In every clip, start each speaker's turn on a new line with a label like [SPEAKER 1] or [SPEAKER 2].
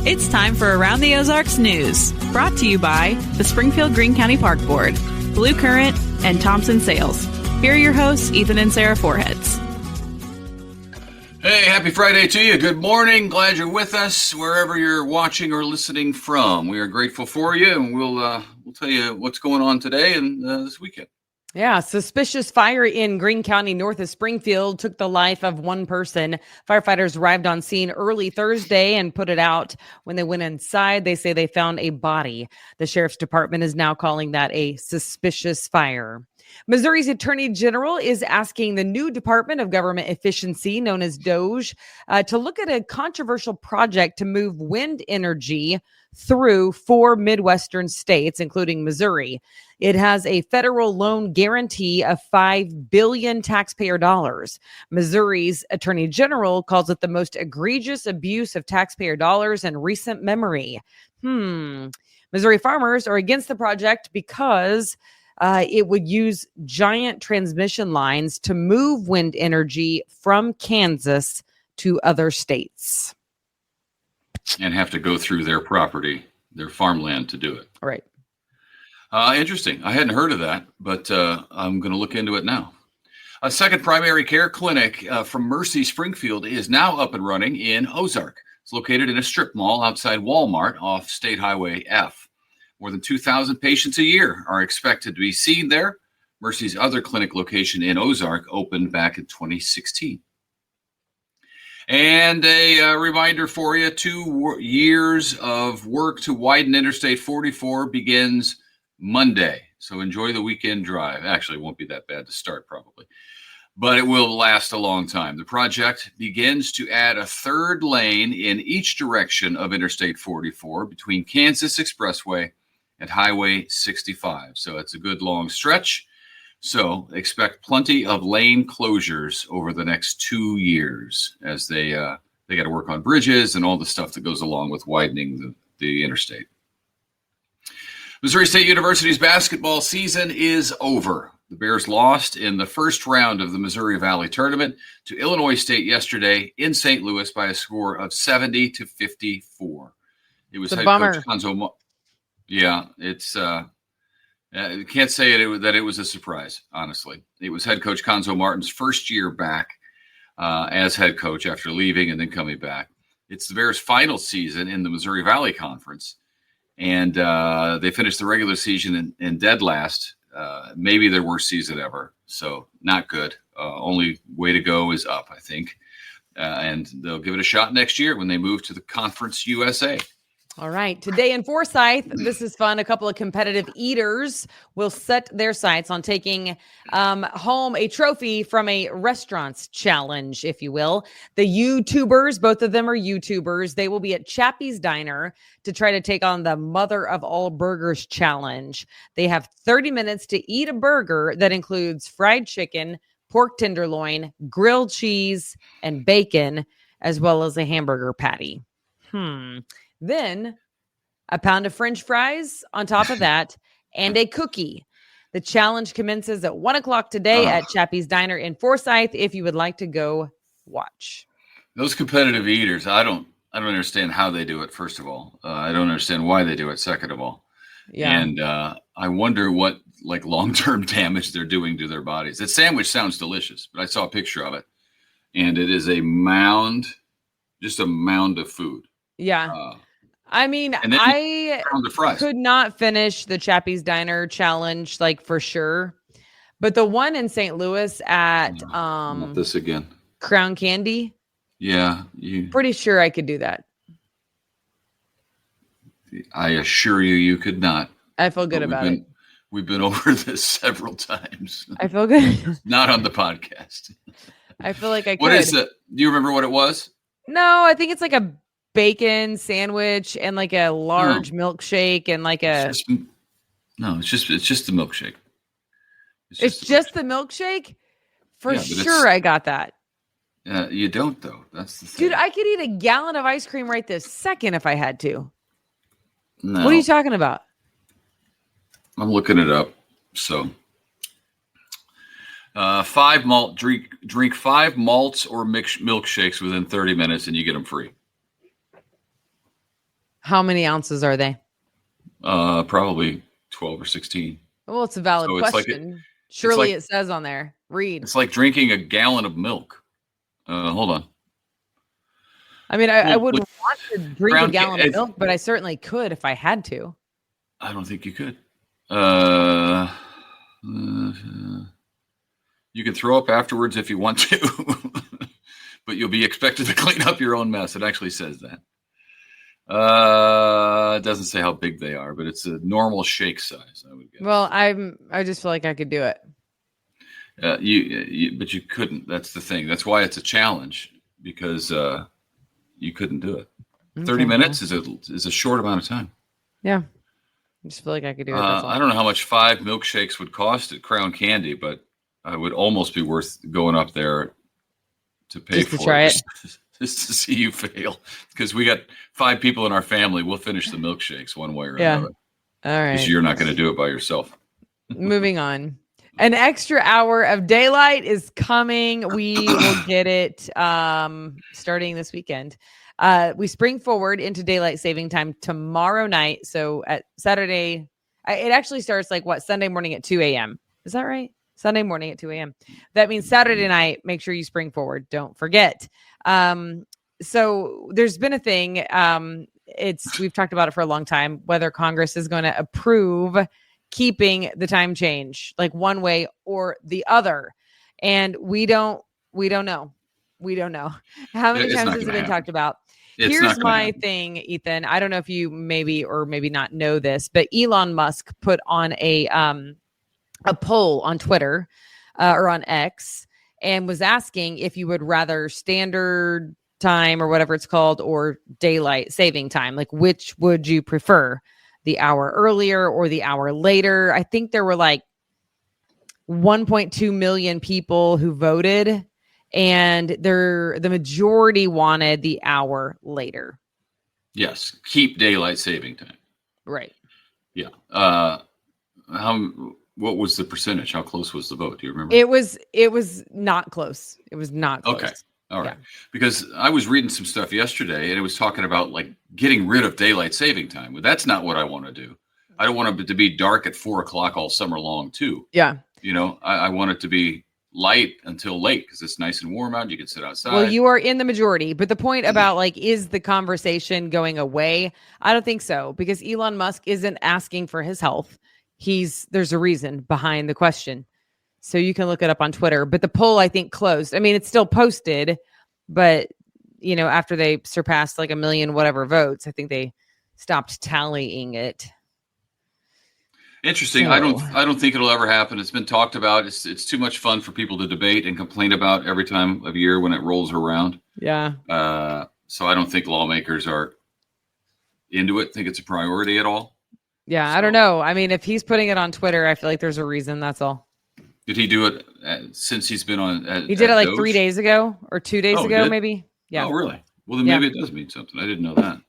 [SPEAKER 1] It's time for Around the Ozarks News, brought to you by the Springfield-Greene County Park Board, Blue Current, and Thompson Sales. Here are your hosts, Ethan and Sarah Foreheads.
[SPEAKER 2] Hey, happy Friday to you. Good morning. Glad you're with us wherever you're watching or listening from. We are grateful for you, and we'll tell you what's going on today and this weekend.
[SPEAKER 3] Yeah, suspicious fire in Greene County north of Springfield took the life of one person. Firefighters arrived on scene early Thursday and put it out. When they went inside, they say they found a body. The sheriff's department is now calling that a suspicious fire. Missouri's Attorney General is asking the new Department of Government Efficiency, known as DOGE, to look at a controversial project to move wind energy through 4 Midwestern states, including Missouri. It has a federal loan guarantee of $5 billion taxpayer dollars. Missouri's Attorney General calls it the most egregious abuse of taxpayer dollars in recent memory. Missouri farmers are against the project because it would use giant transmission lines to move wind energy from Kansas to other states.
[SPEAKER 2] And have to go through their property, their farmland to do it.
[SPEAKER 3] Right.
[SPEAKER 2] Interesting. I hadn't heard of that, but I'm going to look into it now. A second primary care clinic from Mercy Springfield is now up and running in Ozark. It's located in a strip mall outside Walmart off State Highway F. More than 2,000 patients a year are expected to be seen there. Mercy's other clinic location in Ozark opened back in 2016. And a reminder for you, 2 years of work to widen Interstate 44 begins Monday. So enjoy the weekend drive. Actually, it won't be that bad to start probably, but it will last a long time. The project begins to add a third lane in each direction of Interstate 44 between Kansas Expressway and Highway 65. So it's a good long stretch. So expect plenty of lane closures over the next 2 years as they got to work on bridges and all the stuff that goes along with widening the interstate. Missouri State University's basketball season is over. The Bears lost in the first round of the Missouri Valley Tournament to Illinois State yesterday in St. Louis by a score of 70-54. It was head coach Conzo. Yeah, it's I can't say that it was a surprise, honestly. It was head coach Conzo Martin's first year back as head coach after leaving and then coming back. It's the Bears' final season in the Missouri Valley Conference, and they finished the regular season in dead last, maybe their worst season ever. So not good. Only way to go is up, I think. And they'll give it a shot next year when they move to the Conference USA.
[SPEAKER 3] All right. Today in Forsyth, this is fun. A couple of competitive eaters will set their sights on taking home a trophy from a restaurants challenge, if you will. The YouTubers, both of them are YouTubers. They will be at Chappie's Diner to try to take on the Mother of All Burgers challenge. They have 30 minutes to eat a burger that includes fried chicken, pork tenderloin, grilled cheese, and bacon, as well as a hamburger patty. Then a pound of French fries on top of that and a cookie. The challenge commences at 1:00 today at Chappie's Diner in Forsyth if you would like to go watch.
[SPEAKER 2] Those competitive eaters, I don't understand how they do it, first of all. I don't understand why they do it, second of all. Yeah. And I wonder what long-term damage they're doing to their bodies. That sandwich sounds delicious, but I saw a picture of it. And it is a mound, just a mound of food.
[SPEAKER 3] Yeah. I mean, I could not finish the Chappie's Diner challenge, for sure. But the one in St. Louis at
[SPEAKER 2] not this again.
[SPEAKER 3] Crown Candy.
[SPEAKER 2] Yeah.
[SPEAKER 3] Pretty sure I could do that.
[SPEAKER 2] I assure you could not.
[SPEAKER 3] I feel good about it.
[SPEAKER 2] We've been over this several times.
[SPEAKER 3] I feel good.
[SPEAKER 2] Not on the podcast.
[SPEAKER 3] I feel like I could.
[SPEAKER 2] What is it? Do you remember what it was?
[SPEAKER 3] No, I think it's like a bacon sandwich and a large milkshake and it's just the milkshake. It's just the milkshake? For sure I got that.
[SPEAKER 2] You don't though. That's the thing.
[SPEAKER 3] Dude, I could eat a gallon of ice cream right this second if I had to.
[SPEAKER 2] No.
[SPEAKER 3] What are you talking about?
[SPEAKER 2] I'm looking it up. So 5 malt drink 5 malts or milkshakes within 30 minutes and you get them free.
[SPEAKER 3] How many ounces are they?
[SPEAKER 2] Probably 12 or 16.
[SPEAKER 3] Well, it's a valid
[SPEAKER 2] So
[SPEAKER 3] question.
[SPEAKER 2] it's
[SPEAKER 3] Surely
[SPEAKER 2] like
[SPEAKER 3] it says on there. Read.
[SPEAKER 2] it's like drinking a gallon of milk. Hold on.
[SPEAKER 3] I mean, I
[SPEAKER 2] Well,
[SPEAKER 3] wouldn't want to drink a
[SPEAKER 2] ground
[SPEAKER 3] gallon of milk, but I certainly could if I had to.
[SPEAKER 2] I don't think you could. You can throw up afterwards if you want to, but you'll be expected to clean up your own mess. It actually says that. It doesn't say how big they are, but it's a normal shake size, I would guess.
[SPEAKER 3] Well, I just feel like I could do it.
[SPEAKER 2] But you couldn't. That's the thing. That's why it's a challenge, because you couldn't do it. 30 minutes is a short amount of time.
[SPEAKER 3] Yeah. I just feel like I could do it. That's all.
[SPEAKER 2] I don't know how much 5 milkshakes would cost at Crown Candy, but it would almost be worth going up there to pay
[SPEAKER 3] just
[SPEAKER 2] for
[SPEAKER 3] to try it.
[SPEAKER 2] Just to see you fail, because we got 5 people in our family. We'll finish the milkshakes one way or another.
[SPEAKER 3] All right.
[SPEAKER 2] Because you're not going to do it by yourself.
[SPEAKER 3] Moving on. An extra hour of daylight is coming. We will get it starting this weekend. We spring forward into daylight saving time tomorrow night. So at Saturday, it actually starts Sunday morning at 2 a.m. Is that right? Sunday morning at 2 a.m. That means Saturday night, make sure you spring forward. Don't forget. So there's been a thing. We've talked about it for a long time, whether Congress is going to approve keeping the time change one way or the other. And we don't know. How many times has it been talked about? Here's my thing, Ethan. I don't know if you maybe or maybe not know this, but Elon Musk put on a poll on Twitter or on X and was asking if you would rather standard time or whatever it's called or daylight saving time. Which would you prefer? The hour earlier or the hour later? I think there were 1.2 million people who voted, and the majority wanted the hour later.
[SPEAKER 2] Yes, keep daylight saving time.
[SPEAKER 3] Right.
[SPEAKER 2] Yeah. What was the percentage? How close was the vote? Do you remember?
[SPEAKER 3] It was not close. It was not close.
[SPEAKER 2] Okay. All right.
[SPEAKER 3] Yeah.
[SPEAKER 2] Because I was reading some stuff yesterday and it was talking about getting rid of daylight saving time. But that's not what I want to do. I don't want it to be dark at 4:00 all summer long too.
[SPEAKER 3] Yeah.
[SPEAKER 2] I want it to be light until late because it's nice and warm out. You can sit outside.
[SPEAKER 3] Well, you are in the majority, but the point about is the conversation going away? I don't think so, because Elon Musk isn't asking for his health. There's a reason behind the question. So you can look it up on Twitter, but the poll I think closed. I mean, it's still posted, but after they surpassed 1 million whatever votes, I think they stopped tallying it.
[SPEAKER 2] Interesting. So, I don't think it'll ever happen. It's been talked about. It's too much fun for people to debate and complain about every time of year when it rolls around.
[SPEAKER 3] Yeah.
[SPEAKER 2] So I don't think lawmakers are into it. Think it's a priority at all.
[SPEAKER 3] Yeah, so, I don't know. I mean, if he's putting it on Twitter, I feel like there's a reason. That's all.
[SPEAKER 2] Did he do it since he's been on?
[SPEAKER 3] He did it 3 days ago or 2 days ago, maybe. Yeah.
[SPEAKER 2] Oh, really? Well, then maybe it does mean something. I didn't know that.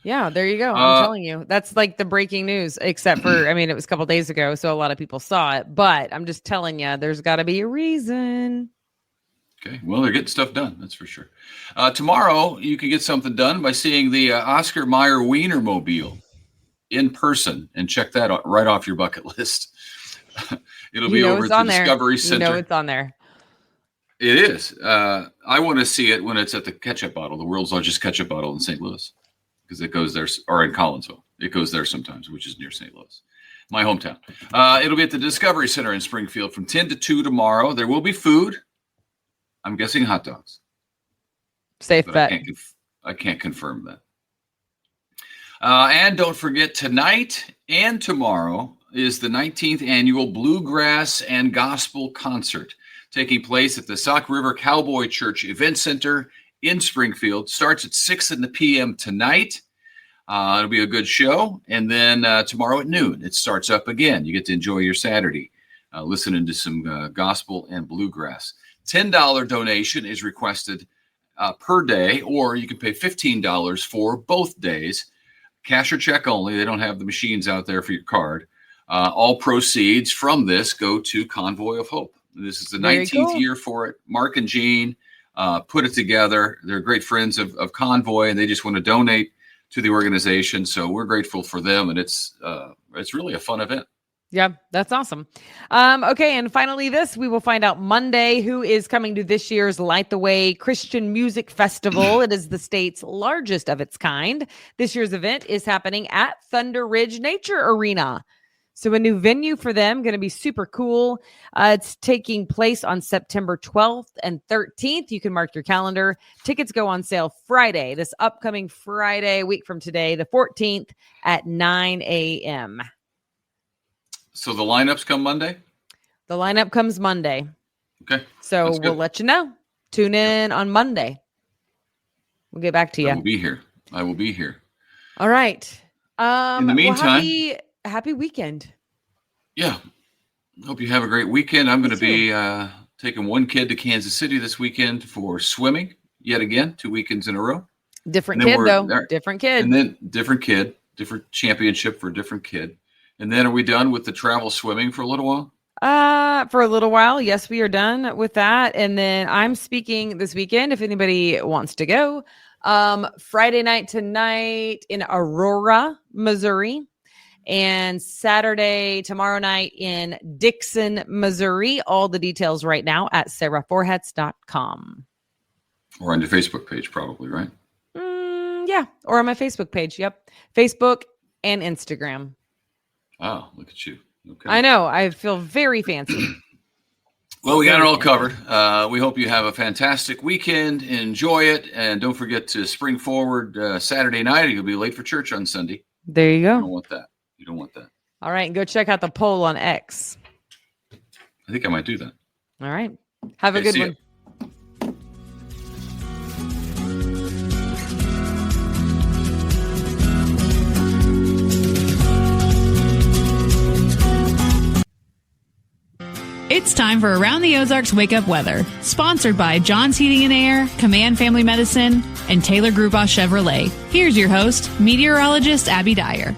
[SPEAKER 3] Yeah, there you go. I'm telling you. That's the breaking news, except for, it was a couple days ago, so a lot of people saw it. But I'm just telling you, there's got to be a reason.
[SPEAKER 2] Okay. Well, they're getting stuff done. That's for sure. Tomorrow, you can get something done by seeing the Oscar Mayer Wienermobile in person and check that out right off your bucket list. It'll be over at the Discovery Center.
[SPEAKER 3] It's on there.
[SPEAKER 2] It is. I want to see it when it's at the Ketchup Bottle, the world's largest ketchup bottle in St. Louis, because it goes there, or in Collinsville. It goes there sometimes, which is near St. Louis, my hometown. It'll be at the Discovery Center in Springfield from 10 to 2 tomorrow. There will be food. I'm guessing hot dogs.
[SPEAKER 3] Safe bet.
[SPEAKER 2] I can't confirm that. And don't forget, tonight and tomorrow is the 19th annual Bluegrass and Gospel Concert taking place at the Sauk River Cowboy Church Event Center in Springfield. Starts at 6 p.m. tonight. It'll be a good show. And then tomorrow at noon, it starts up again. You get to enjoy your Saturday listening to some gospel and bluegrass. $10 donation is requested per day, or you can pay $15 for both days. Cash or check only. They don't have the machines out there for your card. All proceeds from this go to Convoy of Hope. This is the 19th year for it. Mark and Jean put it together. They're great friends of Convoy, and they just want to donate to the organization. So we're grateful for them, and it's really a fun event.
[SPEAKER 3] Yeah, that's awesome. Okay, and finally we will find out Monday who is coming to this year's Light the Way Christian Music Festival. It is the state's largest of its kind. This year's event is happening at Thunder Ridge Nature Arena. So a new venue for them, going to be super cool. It's taking place on September 12th and 13th. You can mark your calendar. Tickets go on sale Friday, this upcoming Friday, a week from today, the 14th at 9 a.m.
[SPEAKER 2] So the lineups come Monday?
[SPEAKER 3] The lineup comes Monday.
[SPEAKER 2] Okay.
[SPEAKER 3] So we'll let you know. Tune in on Monday. We'll get back to you.
[SPEAKER 2] I will be here.
[SPEAKER 3] All right.
[SPEAKER 2] In the meantime,
[SPEAKER 3] happy weekend.
[SPEAKER 2] Yeah. Hope you have a great weekend. I'm going to be taking one kid to Kansas City this weekend for swimming yet again, 2 weekends in a row.
[SPEAKER 3] Different kid, though. Different kid.
[SPEAKER 2] And then different championship for a different kid. And then are we done with the travel swimming for a little while?
[SPEAKER 3] For a little while. Yes, we are done with that. And then I'm speaking this weekend if anybody wants to go. Friday night tonight in Aurora, Missouri. And Saturday, tomorrow night in Dixon, Missouri. All the details right now at sarahforhetz.com.
[SPEAKER 2] Or on your Facebook page, probably, right?
[SPEAKER 3] Yeah, or on my Facebook page. Yep. Facebook and Instagram.
[SPEAKER 2] Oh, look at you. Okay.
[SPEAKER 3] I know. I feel very fancy.
[SPEAKER 2] Well, we got it all covered. We hope you have a fantastic weekend. Enjoy it. And don't forget to spring forward Saturday night, or you'll be late for church on Sunday.
[SPEAKER 3] There you go.
[SPEAKER 2] You don't want that.
[SPEAKER 3] All right. And go check out the poll on X.
[SPEAKER 2] I think I might do that.
[SPEAKER 3] All right. Have a good one.
[SPEAKER 1] It's time for Around the Ozarks Wake Up Weather, sponsored by John's Heating and Air, Command Family Medicine, and Taylor Grubaugh Chevrolet. Here's your host, meteorologist Abby Dyer.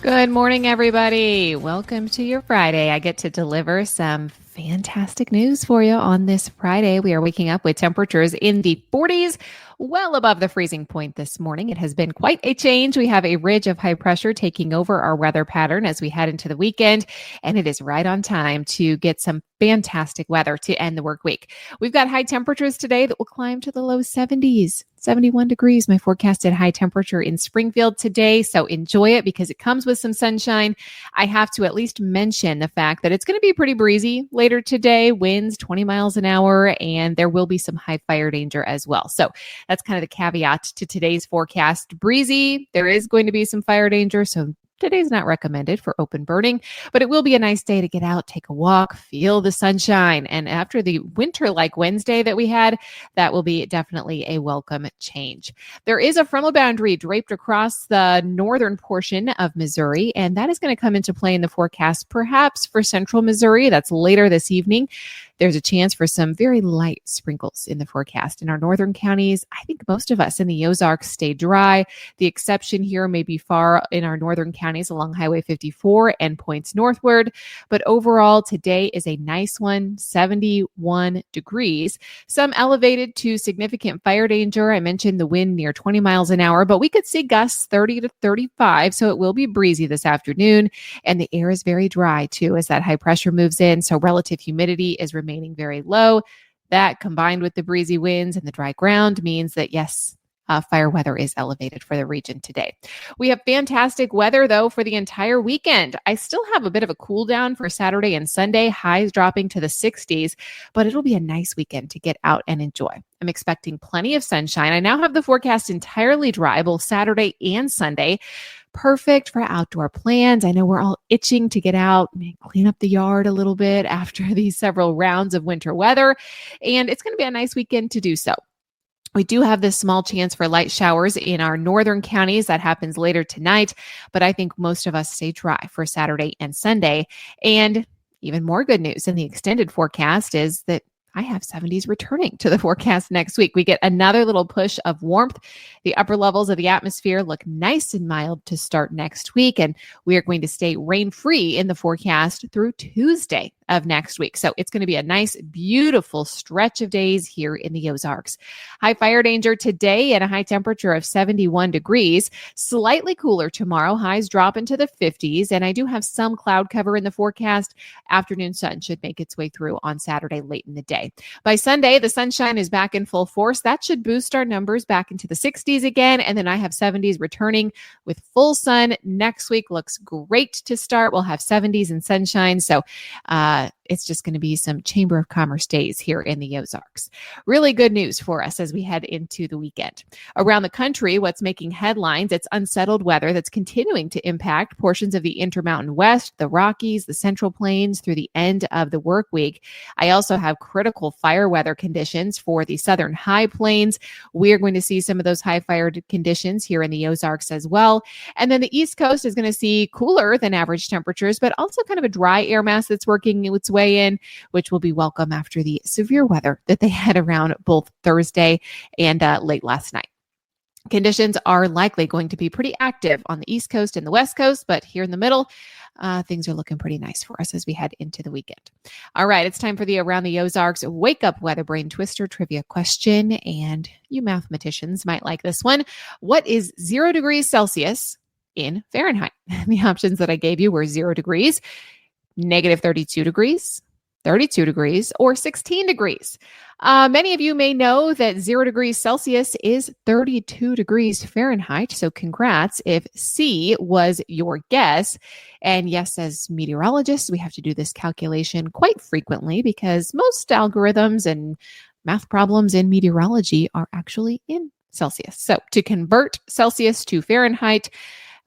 [SPEAKER 4] Good morning, everybody. Welcome to your Friday. I get to deliver some fantastic news for you on this Friday. We are waking up with temperatures in the 40s, well above the freezing point this morning. It has been quite a change. We have a ridge of high pressure taking over our weather pattern as we head into the weekend, and it is right on time to get some fantastic weather to end the work week. We've got high temperatures today that will climb to the low 70s. 71 degrees, my forecasted high temperature in Springfield today. So enjoy it because it comes with some sunshine. I have to at least mention the fact that it's going to be pretty breezy later today, winds 20 miles an hour, and there will be some high fire danger as well. So that's kind of the caveat to today's forecast. Breezy, there is going to be some fire danger. So today's not recommended for open burning, but it will be a nice day to get out, take a walk, feel the sunshine. And after the winter-like Wednesday that we had, that will be definitely a welcome change. There is a frontal boundary draped across the northern portion of Missouri, and that is going to come into play in the forecast, perhaps for central Missouri. That's later this evening. There's a chance for some very light sprinkles in the forecast. In our northern counties, I think most of us in the Ozarks stay dry. The exception here may be far in our northern counties along Highway 54 and points northward. But overall, today is a nice one, 71 degrees. Some elevated to significant fire danger. I mentioned the wind near 20 miles an hour, but we could see gusts 30 to 35. So it will be breezy this afternoon. And the air is very dry too as that high pressure moves in. So relative humidity is remaining very low. That combined with the breezy winds and the dry ground means that yes, fire weather is elevated for the region today. We have fantastic weather though for the entire weekend. I still have a bit of a cool down for Saturday and Sunday, highs dropping to the 60s, but it'll be a nice weekend to get out and enjoy. I'm expecting plenty of sunshine. I now have the forecast entirely dry both Saturday and Sunday. Perfect for outdoor plans. I know we're all itching to get out and clean up the yard a little bit after these several rounds of winter weather, and it's going to be a nice weekend to do so. We do have this small chance for light showers in our northern counties. That happens later tonight, but I think most of us stay dry for Saturday and Sunday. And even more good news in the extended forecast is that I have 70s returning to the forecast next week. We get another little push of warmth. The upper levels of the atmosphere look nice and mild to start next week, and we are going to stay rain-free in the forecast through Tuesday of next week. So it's going to be a nice, beautiful stretch of days here in the Ozarks. High fire danger today and a high temperature of 71 degrees. Slightly cooler tomorrow. Highs drop into the 50s, and I do have some cloud cover in the forecast. Afternoon sun should make its way through on Saturday late in the day. By Sunday, the sunshine is back in full force. That should boost our numbers back into the 60s again. And then I have 70s returning with full sun. Next week looks great to start. We'll have 70s and sunshine. So it's just going to be some Chamber of Commerce days here in the Ozarks. Really good news for us as we head into the weekend. Around the country, what's making headlines, it's unsettled weather that's continuing to impact portions of the Intermountain West, the Rockies, the Central Plains through the end of the work week. I also have critical fire weather conditions for the Southern High Plains. We are going to see some of those high fire conditions here in the Ozarks as well. And then the East Coast is going to see cooler than average temperatures, but also kind of a dry air mass that's working its way in, which will be welcome after the severe weather that they had around both Thursday and late last night. Conditions are likely going to be pretty active on the East Coast and the West Coast, but here in the middle, things are looking pretty nice for us as we head into the weekend. All right, it's time for the Around the Ozarks Wake Up Weather Brain Twister trivia question, and you mathematicians might like this one. What is 0 degrees Celsius in Fahrenheit? The options that I gave you were 0 degrees, negative 32 degrees, 32 degrees, or 16 degrees. Many of you may know that 0 degrees Celsius is 32 degrees Fahrenheit. So congrats if C was your guess. And yes, as meteorologists, we have to do this calculation quite frequently because most algorithms and math problems in meteorology are actually in Celsius. So to convert Celsius to Fahrenheit,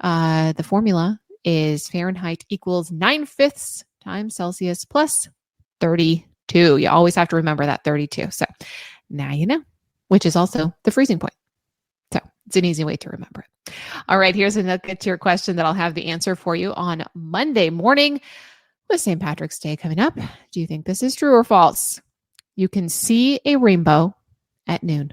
[SPEAKER 4] the formula is Fahrenheit equals 9/5 times Celsius plus 32. You always have to remember that 32. So now you know, which is also the freezing point. So it's an easy way to remember it. All right, here's a look at your question that I'll have the answer for you on Monday morning with St. Patrick's Day coming up. Do you think this is true or false? You can see a rainbow at noon.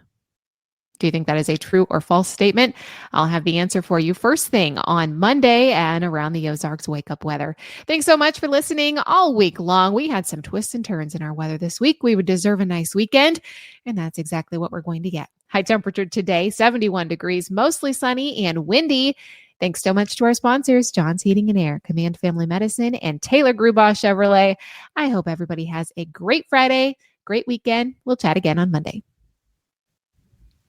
[SPEAKER 4] Do you think that is a true or false statement? I'll have the answer for you first thing on Monday and Around the Ozarks Wake Up Weather. Thanks so much for listening all week long. We had some twists and turns in our weather this week. We would deserve a nice weekend, and that's exactly what we're going to get. High temperature today, 71 degrees, mostly sunny and windy. Thanks so much to our sponsors, John's Heating and Air, Command Family Medicine, and Taylor Grubaugh Chevrolet. I hope everybody has a great Friday, great weekend. We'll chat again on Monday.